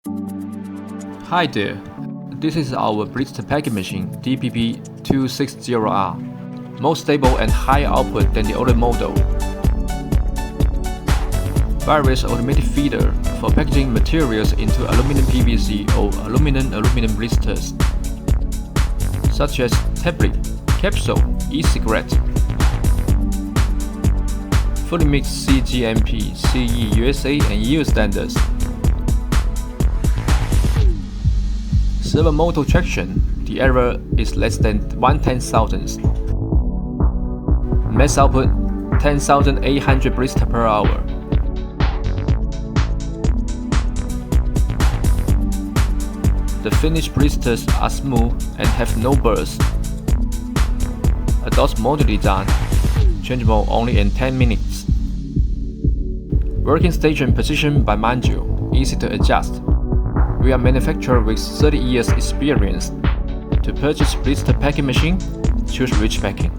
Hi there, this is our blister packing machine DPP-260R, more stable and higher output than the older model. Various automated feeder for packaging materials into aluminum PVC or aluminum blisters, such as tablet, capsule, e-cigarette. Fully mixed cGMP, CE, USA and EU standards. Servo motor traction, the error is less than 1/10,000th. Mass output 10,800 blister per hour. The finished blisters are smooth and have no burst. Adult motor design, changeable only in 10 minutes. Working station position by manual, easy to adjust. We are manufacturer with 30 years experience. To purchase blister packing machine, choose Rich Packing.